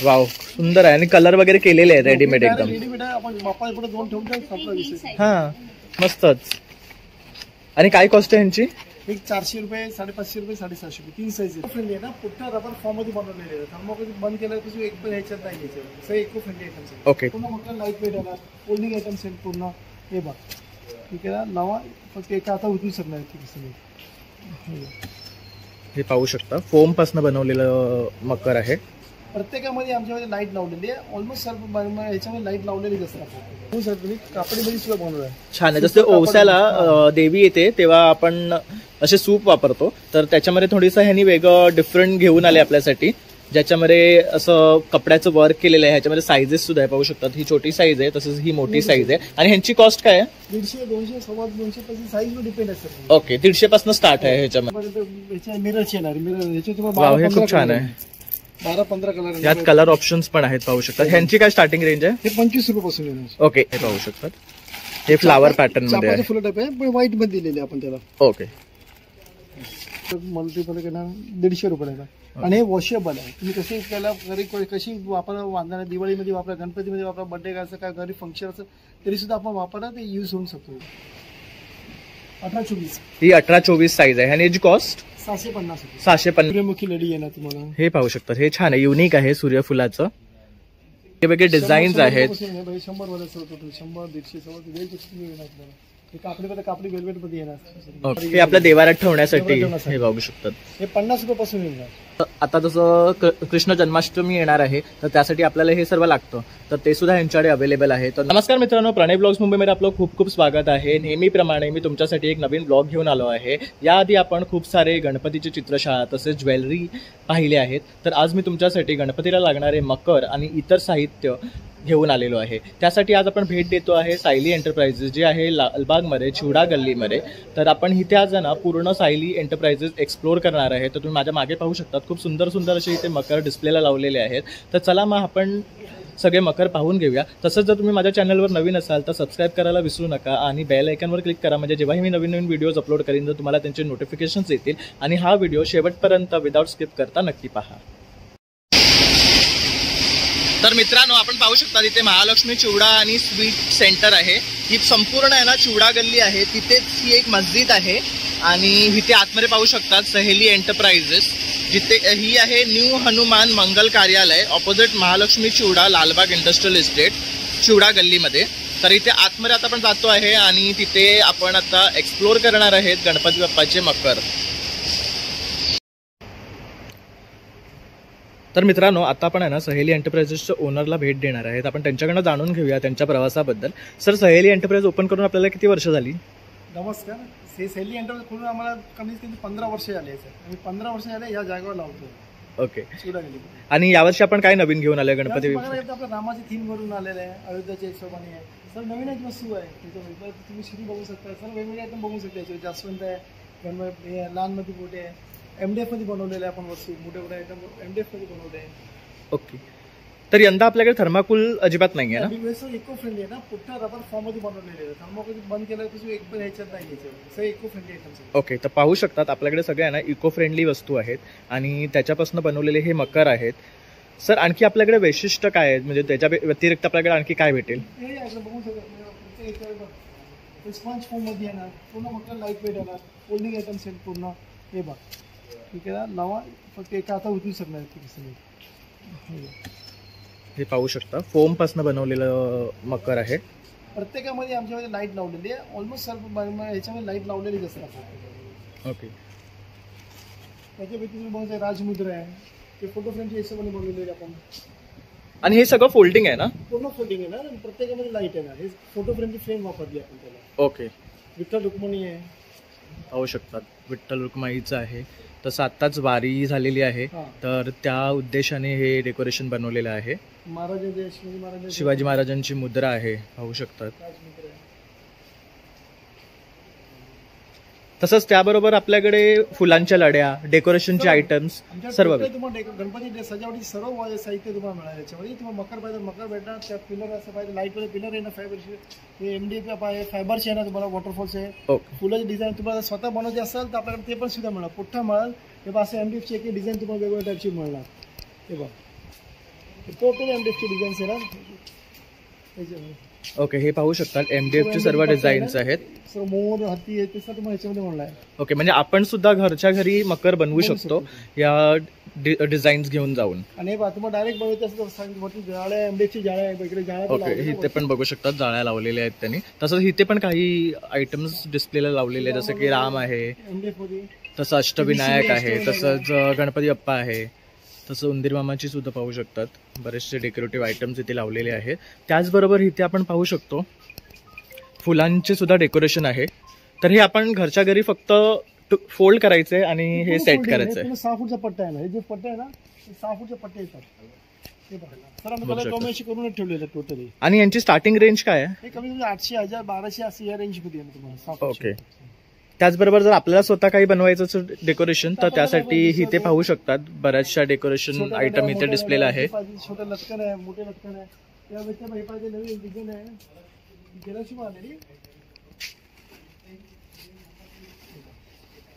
Wow, सुंदर आहे. आणि कलर वगैरे केलेले आहे रेडीमेड एकदम. रेडीमेड आहे, आपण वापरायला पुढे दोन ठेवून संपला विषय. हा, मस्तच. आणि काय कॉस्ट आहे यांची? एक 400 रुपये, 550 रुपये, 750 रुपये, 3 साईज फ्रेंडली आहे ना. पुठ्ठा रबर फॉर्म मध्ये बनवलेले आहे. थर्मोकोल बंद केलं तर एक पण ह्याच्यात नाही घ्यायचं. सगळे इको फ्रेंडली आयटम्स आहेत. ओके. पूर्ण मोठा लाईट वेट आहे, फोल्डिंग आयटम्स आहेत पूर्ण. हे बघ, ठीक आहे ना. लावा फक्त एका आता उचलू शकणार आहे. हे पाहू शकता, फोम पासून बनवलेलं मकर आहे. प्रत्येकामध्ये आमच्यामध्ये लाईट लावलेली आहे. ऑलमोस्ट सर्व ह्याच्यामध्ये लाईट लावलेलीच असतात. सर तुम्ही कापडीमध्ये सुद्धा बनवलं आहे. छान आहे. जसं ओवसाला देवी येते तेव्हा आपण असे सूप वापरतो, तर त्याच्यामध्ये थोडीसं ह्यांनी वेगळं डिफरंट घेऊन आले आपल्यासाठी, ज्याच्यामध्ये असं कपड्याचं वर्क केलेलं आहे. ह्याच्यामध्ये साईजेस सुद्धा आहे, पाहू शकतात. ही छोटी साईज आहे, तसंच ही मोठी साईज आहे. आणि ह्यांची कॉस्ट काय आहे? 150, 200, 250 साईज वर डिपेंड आहे सर. ओके, 150 पासून स्टार्ट आहे ह्याच्यामध्ये. मिररची येणार, मिरर ह्याचे तुम्हाला वाव, हे खूप छान आहे. 12-15 कलर. यात कलर ऑप्शन्स पण आहेत, पाहू शकतात. ह्यांची काय स्टार्टिंग रेंज आहे? हे 25 रुपयापासून येणार. ओके, हे पाहू शकतात. हे फ्लावर पॅटर्न मध्ये आहे. फुलं टाईप आहे, पण व्हाईट मध्ये दिलेले आपण त्याला. ओके. मल्टिपल येणार 150 रुपयाला. आणि हे वॉशेबल आहे. तुम्ही कशी त्याला घरी कशी वापरा, वांदना दिवाळीमध्ये वापरा, गणपतीमध्ये वापरा, बर्थडे असं काय घरी फंक्शन असं तरी सुद्धा आपण वापरा, ते यूज होऊ शकतो. 18-24 ही 18-24 साईज आहे. आणि याची कॉस्ट 750. 750. सूर्यमुखी लडी येणार तुम्हाला. हे पाहू शकतात. हे छान आहे, युनिक आहे सूर्यफुलाचं. हे वेगळे डिझाईन्स आहेत. 100 वाल्याचं होतं, 100, 150 कापडी वेलवेट मध्ये येणार. हे आपल्या देवाऱ्यात ठेवण्यासाठी हे बघू शकतात. हे 50 रुपयापासून येणार. आता जसं कृष्ण जन्माष्टमी येणार आहे, तर त्यासाठी आपल्याला हे सर्व लागतं, तर ते सुद्धा यांच्याकडे अवेलेबल आहे. तर नमस्कार मित्रांनो, प्रणय ब्लॉग्स मुंबईमध्ये आपलं खूप खूप स्वागत आहे. नेहमीप्रमाणे मी तुमच्यासाठी एक नवीन ब्लॉग घेऊन आलो आहे. याआधी आपण खूप सारे गणपतीचे चित्रशाळा तसेच ज्वेलरी पाहिले आहेत, तर आज मी तुमच्यासाठी गणपतीला लागणारे मकर आणि इतर साहित्य घेऊन आलेलो आहे. त्यासाठी आज आपण भेट देतो आहे सायली एंटरप्राइजेस, जे आहे लालबागमध्ये चिवडा गल्लीमध्ये. तर आपण इथे आज ना पूर्ण सायली एंटरप्राइजेस एक्सप्लोर करणार आहे. तर तुम्ही माझ्या मागे पाहू शकतात, खूप सुंदर सुंदर असे इथे मकर डिस्प्लेला लावलेले आहेत. तर चला मग आपण सगळे मकर पाहून घेऊया. तसंच जर तुम्ही माझ्या चॅनलवर नवीन असाल तर सबस्क्राईब करायला विसरू नका आणि बेल आयकॉनवर क्लिक करा, म्हणजे जेव्हाही मी नवीन नवीन व्हिडिओज अपलोड करीन तर तुम्हाला त्यांचे नोटिफिकेशन्स येतील. आणि हा व्हिडिओ शेवटपर्यंत विदाउट स्किप करता नक्की पहा. तर मित्रांनो, आपण पाहू शकता इथे महालक्ष्मी चिवडा आणि स्वीट सेंटर आहे. ही संपूर्ण आहे ना चिवडा गल्ली आहे, तिथेच ही एक मस्जिद आहे. आणि इथे आतमध्ये पाहू शकतात सहेली एंटरप्राइजेस, जिथे ही आहे न्यू हनुमान मंगल कार्यालय, ऑपोजिट महालक्ष्मी चिवडा, लालबाग इंडस्ट्रियल इस्टेट, चिवडा गल्लीमध्ये. तर इथे आतमध्ये आता आपण जातो आहे आणि तिथे आपण आता एक्सप्लोर करणार आहेत गणपती बाप्पाचे मकर. तर मित्रांनो, आता आपण आहे ना सहेली एंटरप्राइजेसच्या ओनरला भेट देणार आहेत. आपण त्यांच्याकडनं जाणून घेऊया त्यांच्या प्रवासाबद्दल. सर, सहेली एंटरप्राइज ओपन करून आपल्याला किती वर्ष झाली? नमस्कार. सहेली एंटरप्राइज करून आम्हाला कमीत कमी 15 वर्ष झाले. आम्ही 15 वर्ष झाले या जागेवर लावतो. ओके. आणि यावर्षी आपण काय नवीन घेऊन आले गणपती? आपल्या रामाची थीम वरून आलेलं आहे, अयोध्याच्या हिशोबाने आहे. सर नवीन एक वस्तू आहे त्याच्यामध्ये, तुम्ही श्री बघू शकता. सर वेगवेगळे आयटम बघू शकता. जास्वंत आहे, गणपती लहान मध्ये मोठे आहे, MDF मध्ये बनवलेले आपण वस्तू, मोठे मोठे आयटम MDF मध्ये बनवले आहे. ओके. तर यंदा आपल्याकडे थर्माकोल अजिबात नाही आहे ना? इको फ्रेंडली आहे ना. पुठ्ठा रबर फॉर्म मध्ये बनवलेले आहे. थर्माकोल बंद केलं तर एक पण ह्याच्यात नाही घ्यायचं. सगळे इको फ्रेंडली आयटम्स. ओके. तर पाहू शकतात आपल्याकडे सगळे आहे ना इको फ्रेंडली वस्तू आहेत आणि त्याच्यापासून बनवलेले हे मकर आहेत. सर, आणखी आपल्याकडे वैशिष्ट्य काय आहेत, म्हणजे त्याच्या व्यतिरिक्त आपल्याकडे आणखी काय भेटेल? हे बघू शकता, स्पंज फॉर्म मध्ये येणार, पूर्ण मकर लाईट वेट येणार, फोल्डिंग आयटम्स आहेत पूर्ण. हे बघ, ठीक आहे ना. लावा फक्त एका आता उचलू शकणार. हे पाहू शकता, फोम पासून बनवलेलं मकर आहे. प्रत्येकामध्ये आमच्यामध्ये लाईट लावलेली आहे. ऑलमोस्ट सर्व ह्याच्यामध्ये लाईट लावलेलीच असतात. ओके. त्याच्या व्यतिरिक्त बघा राजमुद्रा आहे, ते फोटो फ्रेमच्या हिशोबाने बनवलेले आपण. आणि हे सगळं फोल्डिंग आहे ना? पूर्ण फोल्डिंग आहे ना. प्रत्येकामध्ये लाईट आहे ना. हे फोटो फ्रेमची फ्रेम वापरली आपण त्याला. ओके. विठ्ठल रुक्मिणी आहे, पाहू शकतात, विठ्ठल रुक्माईचं आहे. तसं आत्ताच वारी झालेली आहे, तर त्या उद्देशाने हे डेकोरेशन बनवलेलं आहे. शिवाजी महाराजांची मुद्रा आहे, पाहू शकतात. तसंच त्याबरोबर आपल्याकडे फुलांच्या लड्या, डेकोरेशनचे आयटम्स सर्व. गणपती सजावटी सर्व साहित्य तुम्हाला मिळालं. याच्यामध्ये तुम्हाला मकर पाहिजे मकर भेटणार, त्या पिलर असं पाहिजे, लाईट वाले पिलर आहे ना, फायबरचे MDF आहे, फायबरचे आहे ना, तुम्हाला वॉटरफॉल्स आहे. फुलाची डिझाईन तुम्हाला स्वतः बनवायची असेल तर आपल्याकडे ते पण सुद्धा मिळणार. पुठ्ठा मिळाल, हे असं MDFची एक डिझाईन तुम्हाला वेगवेगळ्या टाईपची मिळणार. हे बघा, टोटल एमडीएफचे डिझाईन्स आहे ना त्याच्यामध्ये. ओके, हे पाहू शकतात MDF चे सर्व डिझाईन्स आहेत. सर मोर हाती आहे ते सर्व तुम्हाला याच्यामध्ये म्हणलं आहे. ओके, म्हणजे आपण सुद्धा घरच्या घरी मकर बनवू शकतो या डिझाईन्स घेऊन जाऊन. आणि तुम्हाला डायरेक्ट बनवायचं असं सांगितलं जाळ्या एमडीएफची जाळ्या आहे इकडे जाळ्या. ओके, इथे पण बघू शकतात जाळ्या लावलेल्या आहेत त्यांनी. तसंच इथे पण काही आयटम्स डिस्प्लेला लावलेले आहेत, जसं की राम आहे, एमडीएफ मध्ये तसं अष्टविनायक आहे, तसंच गणपती बाप्पा आहे, तसं उंदीर मामाची सुद्धा पाहू शकतात. बरेचसे डेकोरेटिव्ह आयटम्स इथे लावलेले आहेत. त्याचबरोबर इथे आपण पाहू शकतो फुलांचे सुद्धा डेकोरेशन आहे. तर हे आपण घरच्या घरी फक्त फोल्ड करायचंय आणि हे सेट करायचंय. 6 फूटचा पट्टा आहे ना, हे जे पट्टा आहे ना ते 6 फूटचे पट्टे येतात. हे बघा सर आम्ही त्याला कॉम्बिनेशन करूनच ठेवलेलं टोटली. आणि यांची स्टार्टिंग रेंज काय आहे? हे कमी कमी 800, 1000, 1200 असं या रेंज मध्ये आहे तुम्हाला 6 फूट. ओके, त्याचबरोबर जर आपल्याला स्वतः काही बनवायचं असेल डेकोरेशन तर त्यासाठी इथे पाहू शकतात बऱ्याचशा डेकोरेशन आयटम इथे डिस्प्लेला आहे. छोटं लटकन आहे, मोठे लटकन आहे, त्यापेक्षा हे पाहिजे नवीन डिझाईन आहे गेल्याशी आलेली.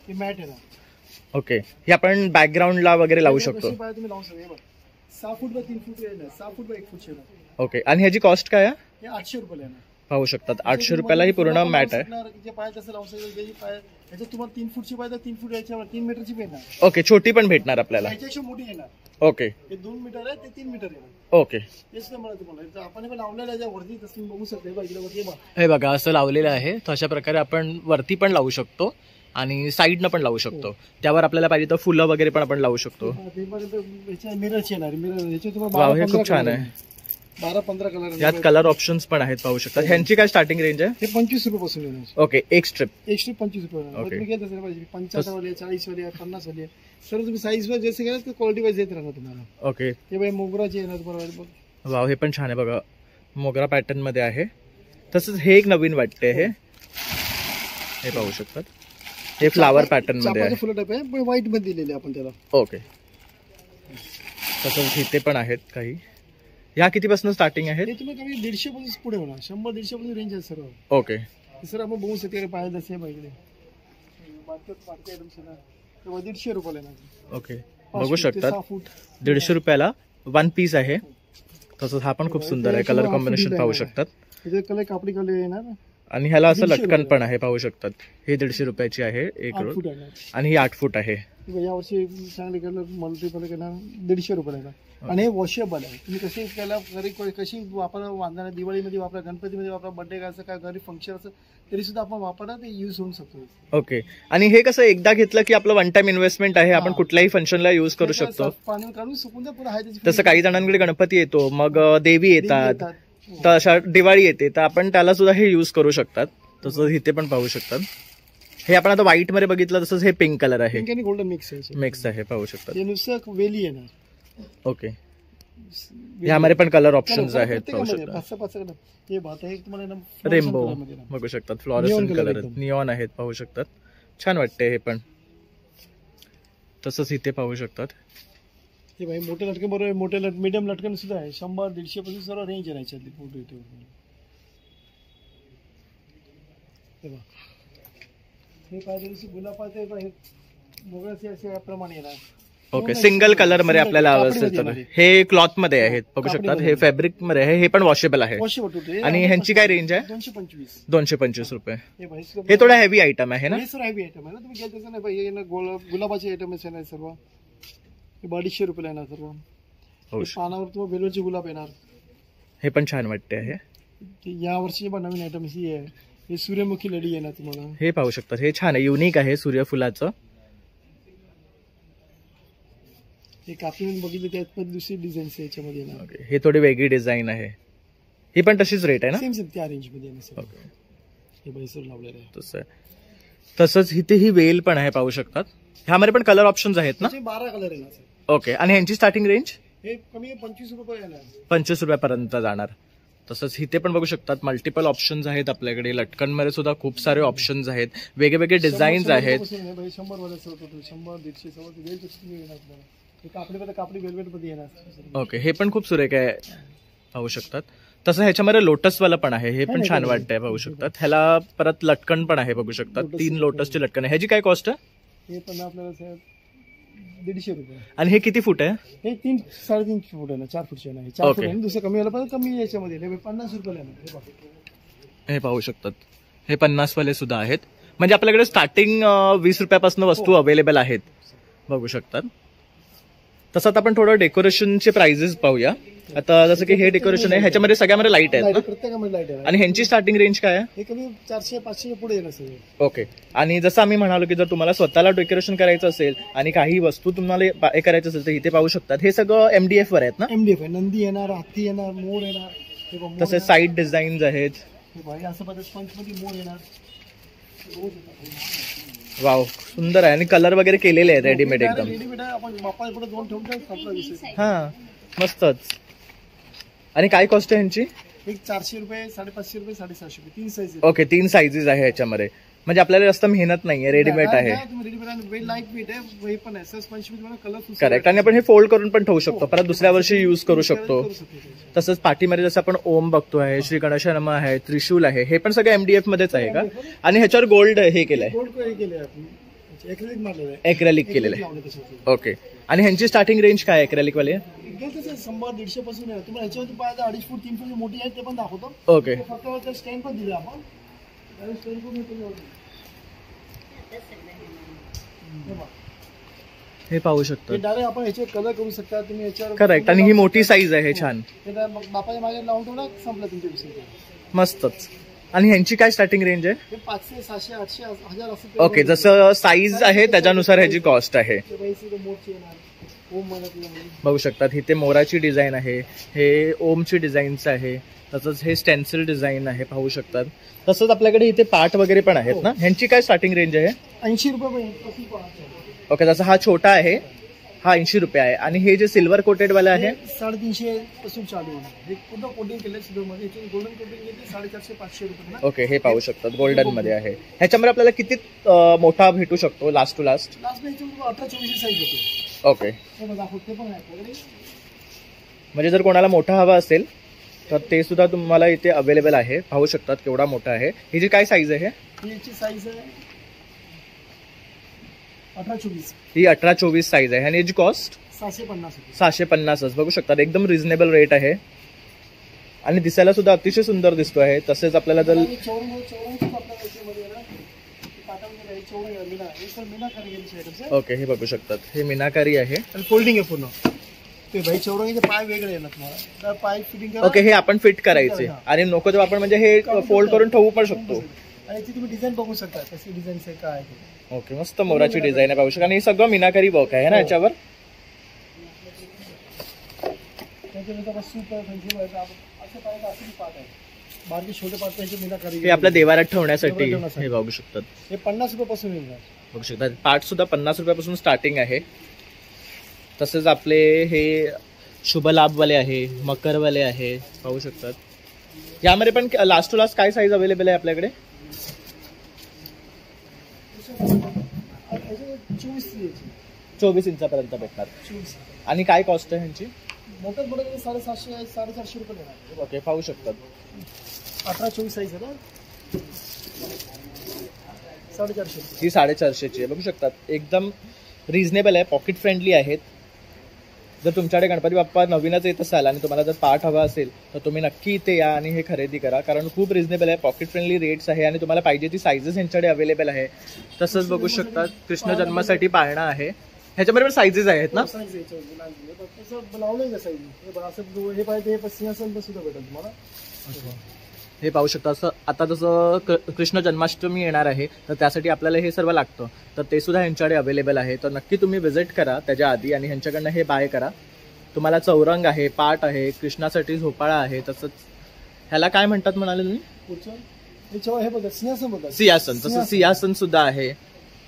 हे मॅट आहे ना. ओके, हे आपण बॅकग्राऊंडला वगैरे लावू शकतो. तुम्ही लावू शकता. 6 फूट बाय 3 फूट आहे, 6 फूट बाय 1 फूट आहे. ओके, आणि ह्याची कॉस्ट काय आहे? हे 800 रुपये आहे ना. पाहू शकतात 800 रुपयाला ही पूर्ण मॅट आहे. जे पाहिजे तसं लावू शकता. याच्यात तुम्हाला 3 फूटची पाहिजे 3 फूट याच्यावर 3 मीटरची भेटणार. ओके, छोटी पण भेटणार आपल्याला. याच्याशी मोठी येणार. ओके, हे 2 मीटर आहे, ते 3 मीटर येणार. ओके, तेच तर मला तुम्हाला आपण पण लावलेलं आहे वरती, तसं तुम्ही बघू शकता. हे बघा असं लावलेलं आहे. तर अशा प्रकारे आपण वरती पण लावू शकतो आणि साईडनं पण लावू शकतो. त्यावर आपल्याला पाहिजे तर फुलं वगैरे पण आपण लावू शकतो. मिररची येणार. मिरर याचे वाव, हे खूप छान आहे. 12-15 कलर. यात कलर ऑप्शन्स पण आहेत, पाहू शकता. ह्यांची काय स्टार्टिंग रेंज आहे? हे 25 रुपये पासून येणार. ओके, एक स्ट्रिप 25 रुपये. तुम्ही घेत असेल पाहिजे 55 वाले, 40 वाले, 50 वाले. सर तुम्ही साईज वर जसे घ्याल क्वालिटी वाईज येत राहणार तुम्हाला. ओके, हे बाई मोगराचे येणार तुम्हाला. वाव, हे पण छान आहे बघा, मोगरा पॅटर्न मध्ये आहे. तसंच हे एक नवीन वाटते. हे पाहू शकतात. हे फ्लावर पॅटर्न मध्ये आहे. फुलं टाईप आहे, व्हाईट मध्ये दिलेले आपण त्याला. ओके, तसंच इथे पण आहेत काही. ह्या कितीपासून स्टार्टिंग आहे? तुम्ही कमी 150 पासून पुढे होणार. 100-150 पासून रेंज आहे सर्व. ओके, सर आपण बघू शकतो पाहिजे तसे पाहिजे 150 रुपयाला येणार. ओके, बघू शकतात 150 रुपयाला 1 पीस आहे. तसंच हा पण खूप सुंदर आहे. कलर कॉम्बिनेशन पाहू शकतात. कलर कापडी कलर येणार आणि ह्याला असं लटकन पण आहे, पाहू शकतात. हे 150 रुपयाची आहे 1 रोल आणि ही 8 फूट आहे. यावर्षी चांगले कलर मल्टीपल येणार 150 रुपयाला येणार. आणि हे वॉशेबल आहे. तुम्ही कशी त्याला घरी कशी वापरा, वांधा दिवाळीमध्ये वापरा, गणपतीमध्ये वापरा, बर्थडे करायचं काय घरी फंक्शन असं तरी सुद्धा आपण वापरा, ते युज होऊ शकतो. ओके, आणि हे कसं एकदा घेतलं की आपलं वन टाइम इन्व्हेस्टमेंट आहे. आपण कुठल्याही फंक्शनला युज करू शकतो. पाणी काढून सुकून द्या पुन्हा. तसं काही जणांकडे गणपती येतो, मग देवी येतात, तर अशा दिवाळी येते, तर आपण त्याला सुद्धा हे युज करू शकतात. तसंच इथे पण पाहू शकतात. हे आपण आता व्हाईट मध्ये बघितलं, तसंच हे पिंक कलर आहे, गोल्डन मिक्स आहे, पाहू शकतात. नुसतं वेली येणार. ओके, ह्यामध्ये पण कलर ऑप्शन्स आहेत, पाहू शकतात. हे भात आहे तुम्हाला रेनबो बघू शकतात, फ्लोरेसेंट कलर, निऑन आहेत, पाहू शकतात. छान वाटते हे पण. तसंच इथे पाहू शकतात. हे भाई मोठे लटकन बरोबर, मोठे मीडियम लटकन सुद्धा आहे. 100-150 पासून सर्व रेंज आहे याच्यातली. फोटो इथे हे पाहिजे गुलाबाचे मोगऱ्याचे असे याप्रमाणे येणार. ओके, सिंगल कलर मध्ये आपल्याला हवं असेल तर हे क्लॉथ मध्ये आहेत, बघू शकतात. हे फॅब्रिक मध्ये आहे. हे पण वॉशेबल आहे. आणि ह्यांची काय रेंज आहे? 225 रुपये. हे थोडं हेवी आयटम आहे ना? हेवी आयटम आहे ना. तुम्ही घेत नाही पाहिजे. गुलाबाचे आयटम आहे सर्व. हे 250 रुपयाला येणार सर्व. पानावर तुम्हाला वेलवेटचे गुलाब येणार. हे पण छान वाटते आहे. या वर्षी पण नवीन आयटम ही आहे. हे सूर्यमुखी लडी येणार तुम्हाला. हे पाहू शकतात. हे छान आहे, युनिक आहे सूर्यफुलाचं. हे कापडी बघितलं त्यात पण दुसरी डिझाईन याच्यामध्ये येणार. हे थोडी वेगळी डिझाईन आहे. ही पण तशीच रेट आहे ना? सेम त्या रेंज मध्ये हे बैसर लावलेलं आहे. तसंच इथे ही वेल पण आहे, पाहू शकतात. ह्यामध्ये पण कलर ऑप्शन्स आहेत ना? 12 कलर येणार. ओके, आणि ह्यांची स्टार्टिंग रेंज? हे कमी 25 रुपये येणार. 25 रुपयापर्यंत जाणार. तसंच इथे पण बघू शकतात मल्टिपल ऑप्शन्स आहेत आपल्याकडे. लटकनमध्ये सुद्धा खूप सारे ऑप्शन्स आहेत, वेगवेगळे डिझाईन्स आहेत. 100 वाला 100-150 कापडी वेलवेट मध्ये येणार. ओके, हे पण खूप सुरेख आहे, पाहू शकतात. तसं ह्याच्यामध्ये लोटस वाला पण आहे, हे पण छान वाटतंय, पाहू शकतात. ह्याला परत लटकन पण आहे, बघू शकतात. 3 लोटसची लटकन आहे. ह्याची काय कॉस्ट आहे? हे पण आपल्याला 150 रुपये. आणि हे किती फूट आहे? हे 3-3.5 फूट आहे ना, 4 फूटचे नाही, 4 फूट Okay. आहे. दुसरं कमी आलं पण कमी याच्यामध्ये हे 50 रुपयाला आहे ना. हे बघा. हे पाहू शकतात, हे 50 वाले सुद्धा आहेत. म्हणजे आपल्याकडे स्टार्टिंग 20 रुपयापासून वस्तू अवेलेबल आहेत, बघू शकतात. तसंच आपण थोडं डेकोरेशनचे प्राइजेस पाहूया. आता जसं की हे डेकोरेशन आहे, ह्याच्यामध्ये सगळ्यामध्ये लाईट आहेत लाईट ना, प्रत्येकामध्ये लाईट आहे. आणि ह्यांची स्टार्टिंग रेंज काय आहे? हे कमी 400-500 पुढे येणार सगळे. ओके. आणि जसं आम्ही म्हणालो की जर तुम्हाला स्वतःला डेकोरेशन करायचं असेल आणि काही वस्तू तुम्हाला हे करायचं असेल तर इथे पाहू शकतात. हे सगळं MDF वर आहेत ना, MDF आहे. नंदी येणार, हत्ती येणार, मोर येणार. हे बघ, मोर तसे येणार. साईड डिझाईन्स आहेत. हे बघ, हे असं पद्धत पंचमध्ये मोर येणार. वाव, सुंदर आहे. आणि कलर वगैरे केलेले आहेत रेडीमेड एकदम. रेडीमेड आहे. आपण बाप्पा पुढे 2 ठेवून संपला विषय. हा, मस्तच. आणि काय कॉस्ट आहे ह्यांची? एक 400 रुपये, 550 रुपये, 750 रुपये, 3 साईज. ओके, 3 साईजेस आहे ह्याच्यामध्ये. म्हणजे आपल्याला जास्त मेहनत नाहीये, रेडीमेड आहे. रेडीमेड आहे, वेल लाईट वेट आहे, हे पण आहे. सहज 25 कलर. करेक्ट. आणि आपण हे फोल्ड करून पण ठेवू शकतो, परत दुसऱ्या वर्षी युज करू शकतो. तसंच पाठीमध्ये जसं आपण ओम बघतो आहे, श्री गणेश नमः आहे, त्रिशूल आहे, हे पण सगळं MDF मध्येच आहे का? आणि ह्याच्यावर गोल्ड हे केलंय, गोल्ड हे केलंय आपण. एक्रेलिक मारलेलं आहे. एक्रेलिक केलेलं आहे. ओके. आणि ह्यांची स्टार्टिंग रेंज काय आहे एक्रेलिक वाले? 100-150 पासून आहे. तुम्हाला ह्याच्यावरती पाहिजे 2.5 फूट 3 फूट मोठी आहे ते पण दाखवतो. ओके. फक्त स्टँड पण दिले आपण. स्टँड पण हे पाहू शकतो. डायरेक्ट आपण ह्याचे कलर करू शकता तुम्ही याच्यावर. करेक्ट. आणि ही मोठी साईज आहे, छान. बापाच्या मागे लावून तेवढा संपला तुमच्या विषय. मस्तच. आणि ह्यांची काय स्टार्टिंग रेंज आहे? हे 500, 700, 800, 1000 असं. ओके, जसं साईज आहे त्याच्यानुसार ह्याची कॉस्ट आहे. मोरची येणार, ओम म्हणत. बघू शकतात इथे मोराची डिझाईन आहे, हे ओमची डिझाईन्स आहे, तसंच हे स्टेन्सिल डिझाईन आहे, पाहू शकतात. तसंच आपल्याकडे इथे पार्ट वगैरे पण आहेत ना. ह्यांची काय स्टार्टिंग रेंज आहे? 80 रुपये पासून पाहतो. ओके, जसं हा छोटा आहे, हा 80 रुपये आहे. आणि हे जे सिल्वर कोटेड वाला आहे 350 पासून चालू होणार. हे पूर्ण कोटिंग केलं सिल्वर मध्ये. गोल्डन कोटिंग केली 450-500 रुपये. ओके, हे पाहू शकतात गोल्डन मध्ये आहे. ह्याच्यामध्ये आपल्याला किती मोठा भेटू शकतो last to last? Last 18-24 size होते. ओके. हे बघा, ते पण आहे आपल्याकडे. म्हणजे जर कोणाला मोठा हवा असेल तर ते सुद्धा तुम्हाला इथे अवेलेबल आहे, पाहू शकतात केवढा मोठा आहे. ही जी काय साईज आहे? याची साईज आहे 18-24. ही 18-24 साईज आहे. आणि याची कॉस्ट 750 रुपये. 750च. बघू शकतात एकदम रिझनेबल रेट आहे. आणि दिसायला सुद्धा अतिशय सुंदर दिसतो आहे. तसेच आपल्याला जर ओके, हे बघू शकतात, हे मीनाकारी आहे. फोल्डिंग आहे पूर्ण. ते भाई चौरंगीचे पाय वेगळे येणार तुम्हाला, तर पाय फिटिंग. ओके, हे आपण फिट करायचे आणि नको तेव्हा आपण म्हणजे हे फोल्ड करून ठेवू पण शकतो. आणि याची तुम्ही डिझाईन बघू शकता कशी डिझाईन आहे काय आहे. ओके, मस्त मोराची डिझाईन आहे, पाहू शकता. आणि हे सगळं मीनाकारी वर्क आहे ना याच्यावर. बाकी छोटे पार्ट मीनाकारी हे आपल्या देवारात ठेवण्यासाठी हे बघू शकतात. हे 50 रुपयापासून येणार. बघू शकतात पार्ट सुद्धा 50 रुपयापासून स्टार्टिंग आहे. तसेच आपले हे शुभ लाभवाले आहे, मकरवाले आहे, पाहू शकतात. यामध्ये पण लास्ट टू लास्ट काय साईज अवेलेबल आहे आपल्याकडे? 24 इंचापर्यंत भेटणार. आणि काय कॉस्ट आहे ह्यांची? मोठ्यात मोठ्या 750-450 रुपये देणार. ओके, पाहू शकतात. 18-24 साईज आहे ना, 450. ही 450ची आहे, बघू शकतात. एकदम रिझनेबल आहे, पॉकेट फ्रेंडली आहेत. जर तुमच्याकडे गणपती बाप्पा नवीनच येत असाल आणि तुम्हाला जर पार्ट हवा असेल तर तुम्ही नक्की इथे या आणि हे खरेदी करा, कारण खूप रिझनेबल आहे, पॉकेट फ्रेंडली रेट्स आहे आणि तुम्हाला पाहिजे ती साईजेस ह्यांच्याकडे अवेलेबल आहे. तसंच बघू शकतात कृष्ण जन्मासाठी पाळणा आहे, ह्याच्यामध्ये साईजेस आहेत ना. हे पाहिजे हे सिंहासन सुद्धा भेटेल तुम्हाला. हे पाहू शकता. असं आता जसं कृष्ण जन्माष्टमी येणार आहे तर त्यासाठी आपल्याला हे सर्व लागतं, तर ते सुद्धा ह्यांच्याकडे अवेलेबल आहे. तर नक्की तुम्ही व्हिजिट करा त्याच्या आधी आणि ह्यांच्याकडनं हे बाय करा. तुम्हाला चौरंग आहे, पाट आहे, कृष्णासाठी झोपाळा आहे, तसंच ह्याला काय म्हणतात म्हणाले तुम्ही? हे बघा सिंहासन बघा, सिंहासन. तसं सिंहासन सुद्धा आहे.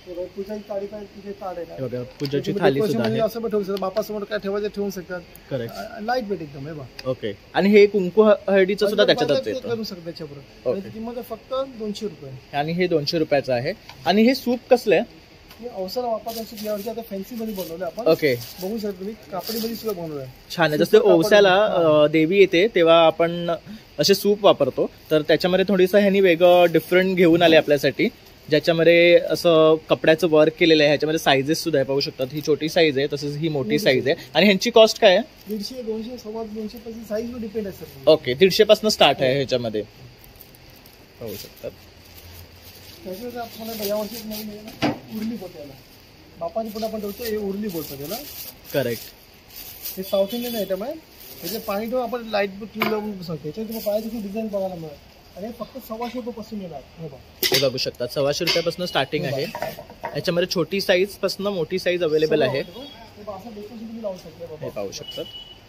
पूजाची थाळी काय तिथे ताट आहे बघा, पूजाची थाली सुद्धा आहे. असं पण ठेवू शकतात, बापासमोर काय ठेवायचं ठेवून शकतात. करेक्ट, लाईट वेट एकदम. हे बघा. ओके. आणि हे कुंकू हळदीचं सुद्धा त्याच्यातच येतं. करू शकता त्याच्याबरोबर. त्याची किंमत फक्त 200 रुपये आणि हे 200 रुपयाचं आहे. आणि हे सूप कसलं आहे? हे अवसर वापरता सूप यावरती आता फॅन्सी मध्ये बनवलं आपण. ओके, बघू शकता तुम्ही, कापडी मध्ये सुद्धा बनवलं आहे. छान आहे. जसं ओवसाला देवी येते तेव्हा आपण असे सूप वापरतो, तर त्याच्यामध्ये थोडीसं ह्यांनी वेगळं डिफरंट घेऊन आले आपल्यासाठी. ज्याच्यामध्ये असं कपड्याचं वर्क केलेलं आहे. ह्याच्यामध्ये साईजेस सुद्धा आहे, पाहू शकतात. ही छोटी साईज आहे, तसंच ही मोठी साईज आहे. आणि ह्यांची कॉस्ट काय आहे? 150, 200, 250 साईज वर डिपेंड आहे सर. ओके, 150 पासून स्टार्ट आहे ह्याच्यामध्ये, पाहू शकतात. त्याच्यावर आपल्याला यावर्षी नवीन आहे ना, उरली बोट याला. बापाची बोट आपण ठेवतो, हे उरली बोलतो त्याला. करेक्ट. हे साऊथ इंडियन आयटम आहे. त्याचे पाणी ठेवून आपण लाईट क्लीन लावून शकतो. त्याच्यात तुम्हाला पायाची डिझाईन बघायला मिळेल. आणि फक्त 125 रुपयापासून येणार. हे बघू शकतात, 125 रुपयापासून स्टार्टिंग आहे. याच्यामध्ये छोटी साईज पासून मोठी साईज अवेलेबल आहे. असं डेकोरेशन तुम्ही लावू शकता. हे पाहू शकतात.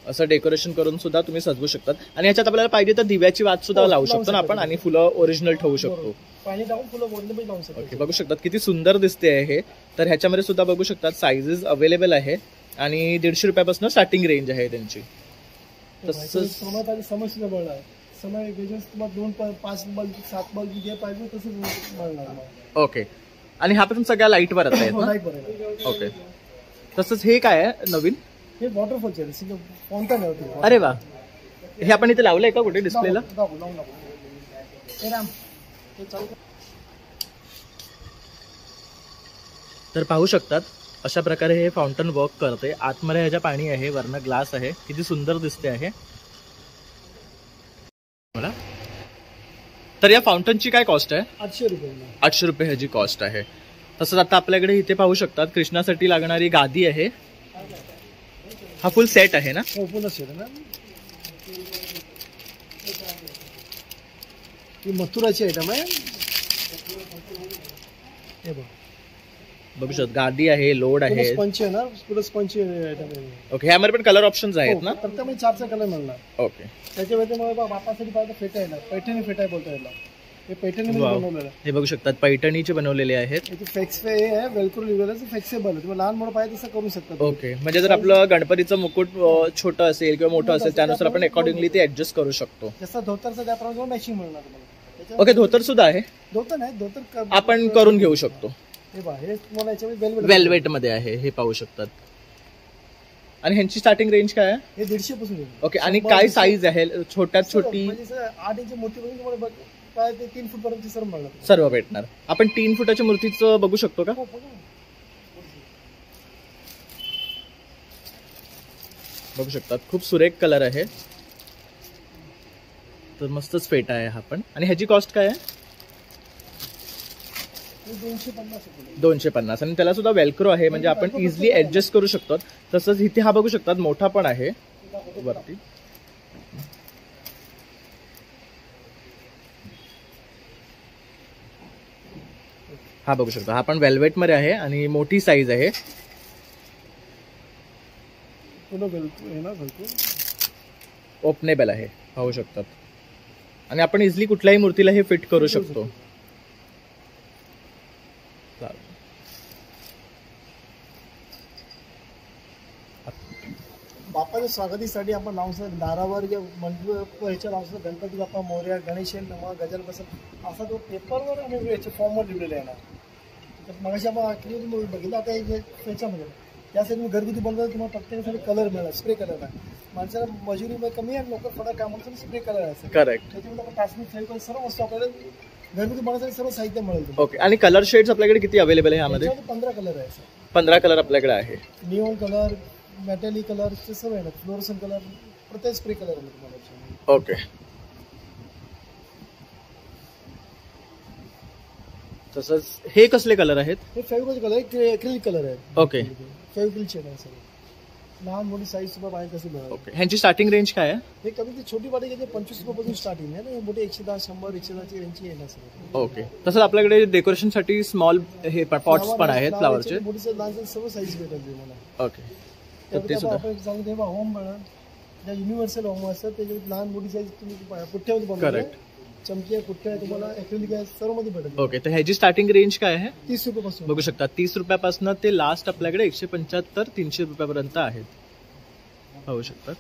असं डेकोरेशन करून सुद्धा तुम्ही सजवू शकतात. आणि ह्याच्यात आपल्याला पाहिजे तर दिव्याची वात सुद्धा लावू शकतो ना आपण, आणि फुलं ओरिजिनल ठेवू शकतो. पाणी टाकून फुलं ओरिजिनल लावू शकतो. ओके, बघू शकतात किती सुंदर दिसते आहे हे. तर ह्याच्यामध्ये सुद्धा बघू शकतात साईजेस अवेलेबल आहे. आणि 150 रुपयापासून स्टार्टिंग रेंज आहे त्यांची. तसंच समस्या बळ आहे. समय तुम्हाला 2, 5 बल्ब, 7 बल्ब जे पाहिजे तसंच मिळणार. ओके. आणि हा पण सगळ्या लाईटवरच आहेत ना? लाईट. ओके. तसंच हे काय आहे नवीन? हे वॉटरफॉलचे आहे, फाउंटन आहे. अरे वा, हे आपण इथे लावलंय का कुठे डिस्प्लेला? तर पाहू शकतात अशा प्रकारे हे फाउंटन वर्क करते. आतमध्ये ह्याच्या पाणी आहे, वरनं ग्लास आहे. किती सुंदर दिसते आहे मला. तर या फाउंटनची काय कॉस्ट आहे? 800 रुपये. 800 रुपये ह्याची कॉस्ट आहे. तसंच आता आपल्याकडे इथे पाहू शकतात कृष्णासाठी लागणारी गादी आहे. हा फुल सेट आहे ना? हो, फुल सेट आहे ना. ही मथुराची आयटम आहे. हे बघ, बघू शकता गादी आहे, लोड आहे. स्पंच आहे ना, पुढे स्पंच आयटम आहे. ओके. ह्यामध्ये पण कलर ऑप्शन्स आहेत ना? प्रत्येक 4चा कलर मिळणार. ओके. त्याच्या व्यतिरिक्त बापासाठी पाहिजे फेटा आहे ना, पैठणी फेटा बोलतो याला. हे पैठणी बनवलेलं आहे. हे बघू शकतात पैठणीचे बनवलेले आहेत. याची फ्लेक्सवे आहे, वेलक्रो लिहिलेलं आहे, फ्लेक्सिबल आहे. तुम्ही लहान मोठं पाहिजे तसं करू शकता. ओके. म्हणजे जर आपलं गणपतीचं मुकुट छोटं असेल किंवा मोठं असेल त्यानुसार आपण अकॉर्डिंगली ते ऍडजस्ट करू शकतो. जसं धोतरचं त्याप्रमाणे मॅचिंग मिळणार तुम्हाला. ओके. धोतर सुद्धा आहे? धोतर नाही, धोतर आपण करून घेऊ शकतो. हे पहा, हे तुम्हाला याच्यामध्ये वेल्वेट मध्ये आहे, हे पाहू शकतात. आणि ह्यांची स्टार्टिंग रेंज काय आहे? हे 150 पासून. ओके. आणि काय साईज आहे? छोट्यात छोटी? म्हणजे 8 इंच मोठी पासून तुम्हाला काय ते 3 फूट पर्यंत सर्व मिळणार. सर्व भेटणार. आपण 3 फुटाच्या मूर्तीचं बघू शकतो का? बघू शकतात खूप सुरेख कलर आहे. तर मस्तच फेटा आहे हा पण. आणि ह्याची कॉस्ट काय आहे? 250. आणि त्याला सुद्धा वेलक्रो आहे, म्हणजे आपण इझिली ऍडजस्ट करू शकतो. तसंच इथे हा बघू शकतात मोठा पण आहे वरती. हा बघू शकता, हा पण वेल्वेट मध्ये आहे आणि मोठी साईज आहे. ओपनेबल आहे, पाहू शकतात. आणि आपण इझिली कुठल्याही मूर्तीला हे फिट करू शकतो. बाप्पाच्या स्वागतीसाठी आपण लावून दारावर मंडप ह्याच्या लावून गणपती बाप्पा मोरया, गणेश नमा, गजानन बसत असा तो पेपरवर आणि याच्या फॉर्मवर लिहिलेला आहे ना. तर मगाशी आपण बघितलं. आता याच्यामध्ये त्यासाठी मी घरगुती बनवतो. तुम्हाला प्रत्येकासाठी कलर मिळाला, स्प्रे कलर आहे. माणसाला मजुरी कमी आहे, लोक थोडा कामासाठी स्प्रे कलर आहे. करेक्ट. त्याच्यामध्ये आपण टाचणी फेविकॉल सर्व वस्तू आपल्याला घरगुती बनवण्यासाठी सर्व साहित्य मिळेल. ओके. आणि कलर शेड्स आपल्याकडे किती अवेलेबल आहे यामध्ये? 15 कलर आहे. 15 कलर आपल्याकडे आहे. निऑन कलर, मेटॅलिक कलर सर्व आहे ना, फ्लोरोसन कलर, प्रत्येक स्प्रे कलर आहे तुम्हाला. ओके. तसंच हे कसले कलर आहेत? हे फेविकॉल कलर आहे, एक्रिलिक कलर आहे. ओके. फेविकॉल शेड आहे सर. लहान मोठी साईज सुद्धा बाहेर कशी मिळेल. ओके. ह्यांची स्टार्टिंग रेंज काय आहे? हे कमी ते छोटी वाटी घेते 25 रुपयापासून स्टार्टिंग आहे ना. मोठे 110, 100, 110ची रेंजची येणार सर. ओके. तसंच आपल्याकडे डेकोरेशनसाठी स्मॉल हे पॉट्स पण आहेत फ्लावरचे. मोठी लहान सर्व साईज भेटेल तुम्हाला. ओके. तर ते सुद्धा आपण सांगतो तेव्हा होम बनवून ज्या युनिव्हर्सल होम असतात त्याच्यात लहान मोठी साईज तुम्ही पुठ्ठ्यामध्ये बनवतो. करेक्ट. चमकी आहे, पुठ्ठ्या आहे, तुम्हाला ॲक्रिलिक आहे, सर्व मध्ये भेटेल. ओके. तर ह्याची स्टार्टिंग रेंज काय आहे? 30 रुपयापासून. बघू शकता 30 रुपयापासून ते लास्ट आपल्याकडे 175, 300 रुपयापर्यंत आहेत, पाहू शकतात.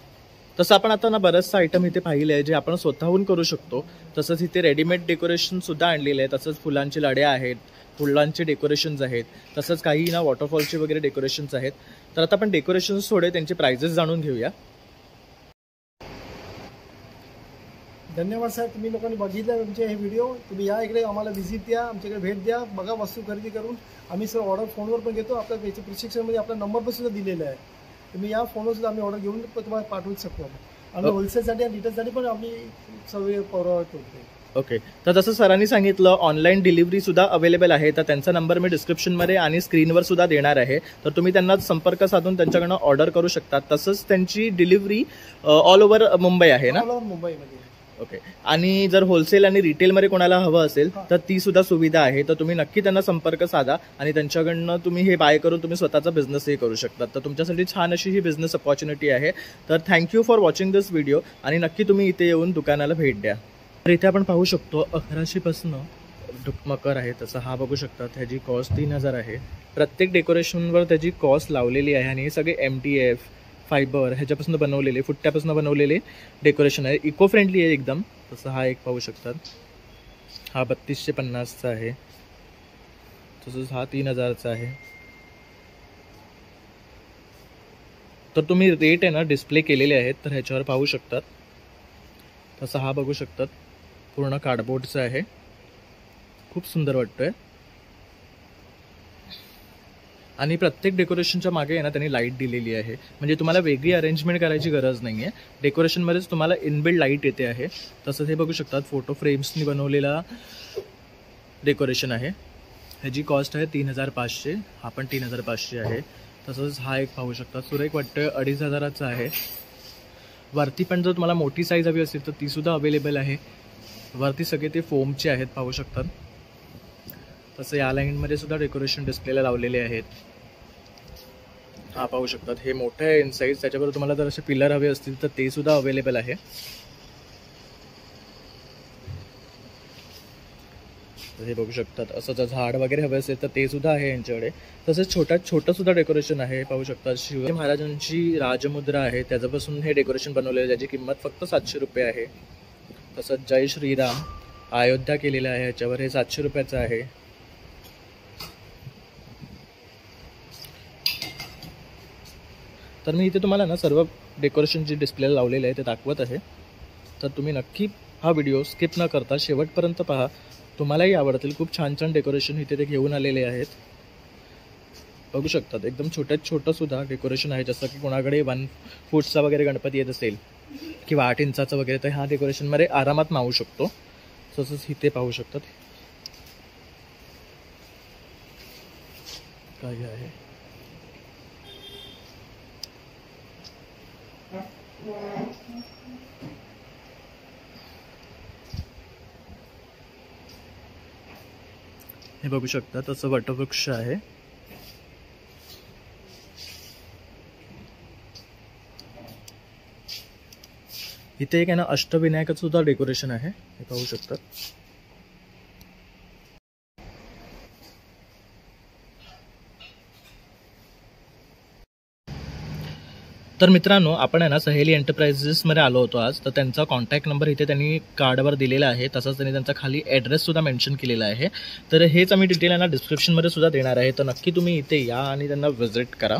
तसं आपण आता ना बरंचसं आयटम इथे पाहिले आहे जे आपण स्वतःहून करू शकतो. तसंच इथे रेडीमेड डेकोरेशन सुद्धा आणलेलं आहे. तसंच फुलांची लड्या आहेत, फुलांचे डेकोरेशन्स आहेत. तसंच काही ना वॉटरफॉलचे वगैरे डेकोरेशन्स आहेत. तर आता आपण डेकोरेशन्स थोडे त्यांचे प्राइजेस जाणून घेऊया. धन्यवाद साहेब, तुम्ही लोकांनी बघितलं तुमचे हे व्हिडिओ. तुम्ही या इकडे आम्हाला व्हिजिट द्या, आमच्याकडे भेट द्या, बघा वस्तू खरेदी करून. आम्ही सर ऑर्डर फोनवर पण घेतो. आपल्या याच्या प्रिस्क्रिप्शनमध्ये आपला नंबर पण सुद्धा दिलेला आहे. तुम्ही या फोनवर सुद्धा आम्ही ऑर्डर घेऊन तुम्हाला पाठवूच शकतो. आम्ही होलसेलसाठी आणि रिटेलसाठी पण आम्ही सर्व पुरवतो. ओके, तर जसं सरांनी सांगितलं ऑनलाईन डिलिव्हरी सुद्धा अवेलेबल आहे. तर त्यांचा नंबर मी डिस्क्रिप्शनमध्ये आणि स्क्रीनवर सुद्धा देणार आहे. तर तुम्ही त्यांना संपर्क साधून त्यांच्याकडनं ऑर्डर करू शकता. तसंच त्यांची डिलिव्हरी ऑल ओव्हर मुंबई आहे ना? ऑल ओव्हर मुंबईमध्ये. ओके, आणि जर होलसेल आणि रिटेलमध्ये कोणाला हवं असेल तर ती सुद्धा सुविधा आहे. तर तुम्ही नक्की त्यांना संपर्क साधा आणि त्यांच्याकडनं तुम्ही हे बाय करून तुम्ही स्वतःचा बिझनेसही करू शकता. तर तुमच्यासाठी छान अशी ही बिझनेस अपॉर्च्युनिटी आहे. तर thank you for watching this video आणि नक्की तुम्ही इथे येऊन दुकानाला भेट द्या. तर इथे आपण पाहू शकतो 1100पासून मकर आहे. तसं हा बघू शकता, ह्याची कॉस्ट 3000 आहे. प्रत्येक डेकोरेशनवर त्याची कॉस्ट लावलेली आहे आणि हे सगळे MDF फायबर ह्याच्यापासून बनवलेले, फुट्ट्यापासून बनवलेले डेकोरेशन आहे. इको फ्रेंडली आहे एकदम. तसं हा एक पाहू शकतात, हा 3250चा आहे. तसंच हा 3000चा आहे. तर तुम्ही रेट आहे ना डिस्प्ले केलेले आहेत, तर ह्याच्यावर पाहू शकतात. तसं हा बघू शकतात, पूर्ण कार्डबोर्डचा आहे. खूप सुंदर वाटतोय आणि प्रत्येक डेकोरेशनच्या मागे आहे ना त्यांनी लाईट दिलेली आहे. म्हणजे तुम्हाला वेगळी अरेंजमेंट करायची गरज नाही आहे. डेकोरेशनमध्येच तुम्हाला इनबिल्ड लाईट येते आहे. तसंच हे बघू शकतात, फोटो फ्रेम्सनी बनवलेला डेकोरेशन आहे. ह्याची कॉस्ट आहे 3500. हा पण 3500 आहे. तसंच हा एक पाहू शकता, सुरेख वाटतोय, 2500चा आहे. वरती पण जर तुम्हाला मोठी साईज हवी असेल तर ती सुद्धा अवेलेबल आहे. वरती सगळे ते फोमचे आहेत, पाहू शकतात. तसं या लाईनमध्ये सुद्धा डेकोरेशन डिस्प्लेला लावलेले आहेत. हा पाहू शकतात, हे मोठं आहे इन साईज. त्याच्याबरोबर तुम्हाला जर असे पिलर हवे असतील तर ते सुद्धा अवेलेबल आहे. हे बघू शकतात, असं जर झाड वगैरे हवे असेल तर ते सुद्धा आहे यांच्याकडे. तसंच छोटं सुद्धा डेकोरेशन आहे, पाहू शकतात. शिवाजी महाराजांची राजमुद्रा आहे, त्याच्यापासून हे डेकोरेशन बनवलेलं आहे, ज्याची किंमत फक्त 700 रुपये आहे. तसंच जय श्रीराम अयोध्या केलेलं आहे, ह्याच्यावर हे 700 रुपयाचं आहे. तर मी इथे तुम्हाला ना सर्व डेकोरेशन जे डिस्प्लेला लावलेले आहे ते दाखवत आहे. तर तुम्ही नक्की हा व्हिडिओ स्किप न करता शेवटपर्यंत पहा, तुम्हालाही आवडतील. खूप छान छान डेकोरेशन इथे ते घेऊन आलेले आहेत. बघू शकतात, एकदम छोटं सुद्धा डेकोरेशन आहे. जसं की कोणाकडे 1 फूटचा वगैरे गणपती येत असेल किंवा 8 इंचाचा वगैरे, तर ह्या डेकोरेशनमध्ये आरामात मावू शकतो. तसंच इथे पाहू शकतात काय आहे. हे बघू शकता, तसं वटवृक्ष आहे. इथे एक आहे ना अष्टविनायकाचं सुद्धा डेकोरेशन आहे, हे पाहू शकतात. तर मित्रांनो, आपण आहे ना सहेली एंटरप्राइजेसमध्ये आलो होतो आज. तर त्यांचा कॉन्टॅक्ट नंबर इथे त्यांनी कार्डवर दिलेला आहे. तसंच त्यांनी त्यांचा खाली ॲड्रेससुद्धा मेन्शन केलेला आहे. तर हेच आम्ही डिटेल आहे ना डिस्क्रिप्शनमध्ये सुद्धा देणार आहे. तर नक्की तुम्ही इथे या आणि त्यांना व्हिजिट करा.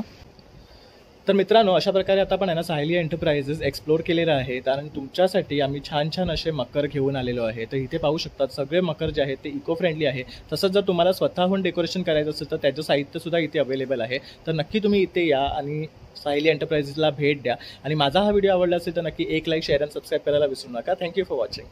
तर मित्रांनो, अशा प्रकारे आता आपण आहे ना सायली एंटरप्राइजेस एक्सप्लोर केलेलं आहे. आणि तुमच्यासाठी आम्ही छान असे मकर घेऊन आलेलो आहे. तर इथे पाहू शकतात, सगळे मकर जे आहेत ते इको फ्रेंडली आहे. तसंच जर तुम्हाला स्वतःहून डेकोरेशन करायचं असेल तर त्याचं साहित्यसुद्धा इथे अवेलेबल आहे. तर नक्की तुम्ही इथे या आणि सायली एंटरप्राइजेसला भेट द्या. आणि माझा हा व्हिडिओ आवडला असेल तर नक्की एक लाईक, शेअर आणि सबस्क्राईब करायला विसरू नका. Thank you for watching.